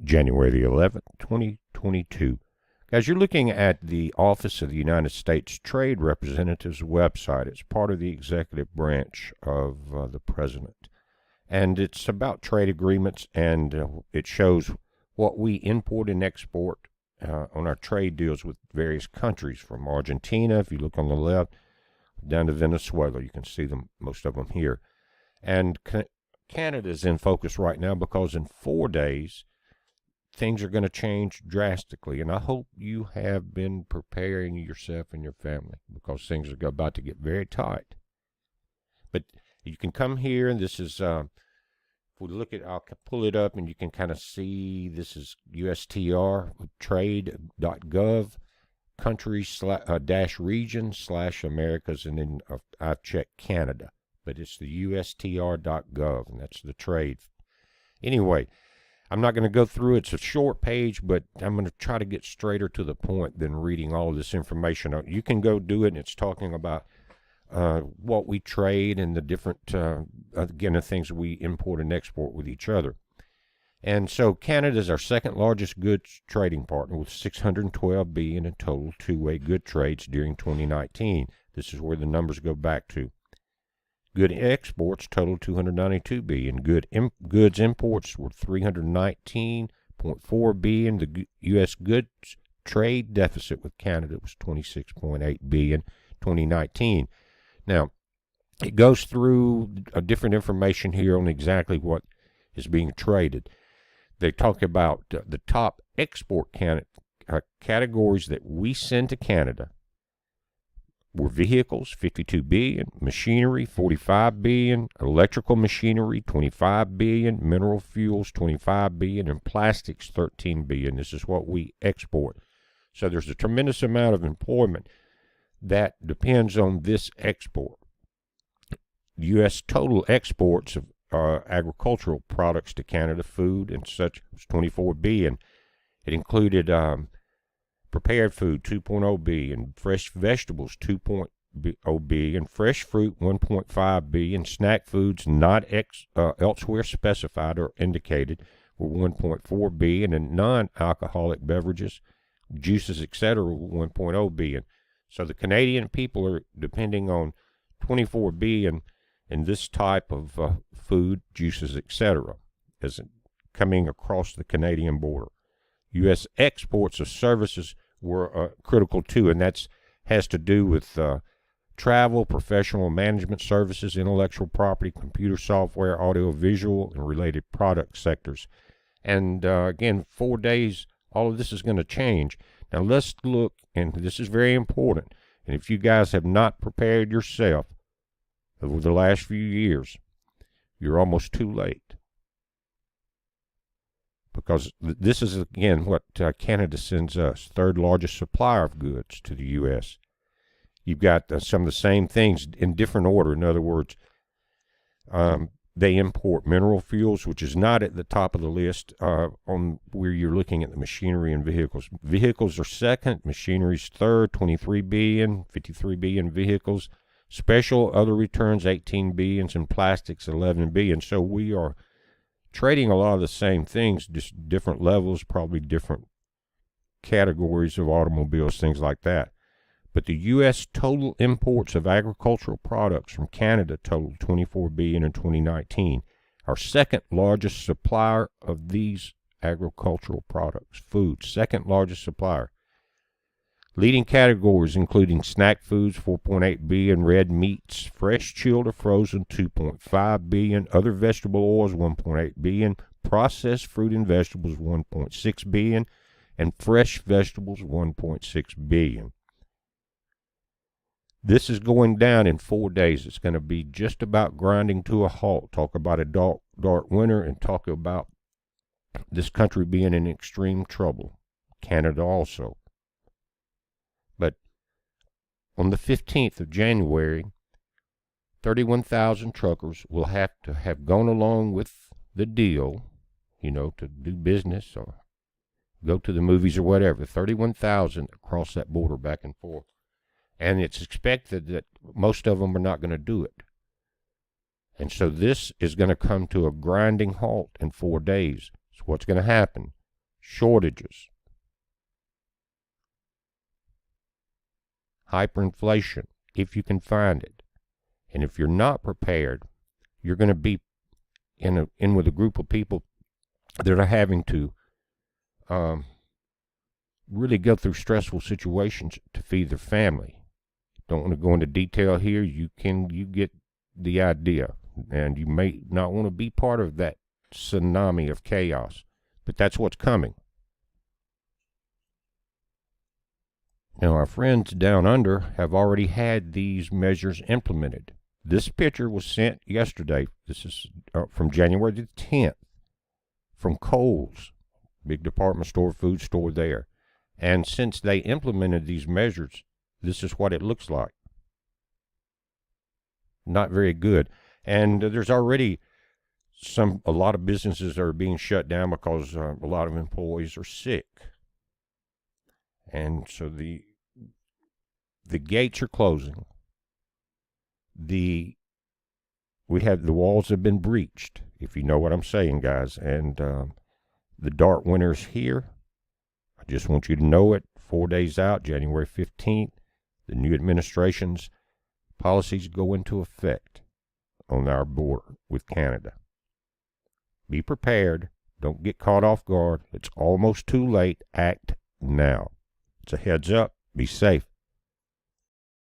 January the 11th, 2022. Guys, you're looking at the Office of the United States Trade Representative's website. It's part of the executive branch of the president. And it's about trade agreements, and it shows what we import and export on our trade deals with various countries, from Argentina, if you look on the left, down to Venezuela. You can see them, most of them here. And Canada's in focus right now because in 4 days, things are going to change drastically. And I hope you have been preparing yourself and your family, because things are about to get very tight. But you can come here, and this is, if we look at, I'll pull it up, and you can kind of see, this is USTR, trade.gov, country dash region slash Americas, and then I've checked Canada. But it's the USTR.gov, and that's the trade. Anyway, I'm not going to go through it. It's a short page, but I'm going to try to get straighter to the point than reading all of this information. You can go do it, and it's talking about what we trade and the different, again, the things we import and export with each other. And so Canada is our second largest goods trading partner, with $612 billion in total two-way good trades during 2019. This is where the numbers go back to. Good exports totaled $292 billion. Goods imports were $319.4 billion. The U.S. goods trade deficit with Canada was $26.8 billion 2019. Now, it goes through different information here on exactly what is being traded. They talk about the top export categories that we send to Canada were vehicles, $52 billion, machinery, $45 billion, electrical machinery, $25 billion, mineral fuels, $25 billion, and plastics, $13 billion. This is what we export. So there's a tremendous amount of employment that depends on this export. U.S. total exports of agricultural products to Canada, food and such, was $24 billion. It included prepared food, $2.0 billion, fresh vegetables, $2.0 billion, fresh fruit, $1.5 billion, snack foods not elsewhere specified or indicated were $1.4 billion, and non-alcoholic beverages, juices, etc., were $1.0 billion. So the Canadian people are depending on $24 billion in this type of food, juices, etc., as coming across the Canadian border. U.S. exports of services were critical too, and that has to do with travel, professional management services, intellectual property, computer software, audiovisual, and related product sectors. And again, 4 days, all of this is going to change. Now let's look, and this is very important, and if you guys have not prepared yourself over the last few years, you're almost too late. Because this is, again, what Canada sends us, third largest supplier of goods to the U.S. You've got some of the same things in different order. In other words, they import mineral fuels, which is not at the top of the list on where you're looking at the machinery and vehicles. Vehicles are second, machinery's third, $23 billion, $53 billion vehicles. Special other returns, $18 billion, and plastics, $11 billion. So we are trading a lot of the same things, just different levels, probably different categories of automobiles, things like that. But the U.S. total imports of agricultural products from Canada totaled $24 billion in 2019. Our second largest supplier of these agricultural products, food, second largest supplier. Leading categories including snack foods, $4.8 billion, red meats, fresh, chilled, or frozen, $2.5 billion, other vegetable oils, $1.8 billion, processed fruit and vegetables, $1.6 billion, and fresh vegetables, $1.6 billion. This is going down in 4 days. It's going to be just about grinding to a halt. Talk about a dark winter, and talk about this country being in extreme trouble. Canada also. But on the 15th of January, 31,000 truckers will have to have gone along with the deal, to do business or go to the movies or whatever. 31,000 across that border back and forth. And it's expected that most of them are not going to do it. And so this is going to come to a grinding halt in 4 days. So what's going to happen? shortages, hyperinflation, if you can find it. And if you're not prepared, you're going to be in with a group of people that are having to really go through stressful situations to feed their family. Don't want to go into detail here. You get the idea, and you may not want to be part of that tsunami of chaos, but that's what's coming. Now, our friends down under have already had these measures implemented. This picture was sent yesterday. This is from January the 10th from Kohl's, big department store, food store there. And since they implemented these measures, this is what it looks like. Not very good. And there's already a lot of businesses that are being shut down because a lot of employees are sick. And so the gates are closing. The walls have been breached, if you know what I'm saying, guys. And the dark winter's here. I just want you to know it. 4 days out, January 15th, the new administration's policies go into effect on our border with Canada. Be prepared. Don't get caught off guard. It's almost too late. Act now. It's a heads up. Be safe.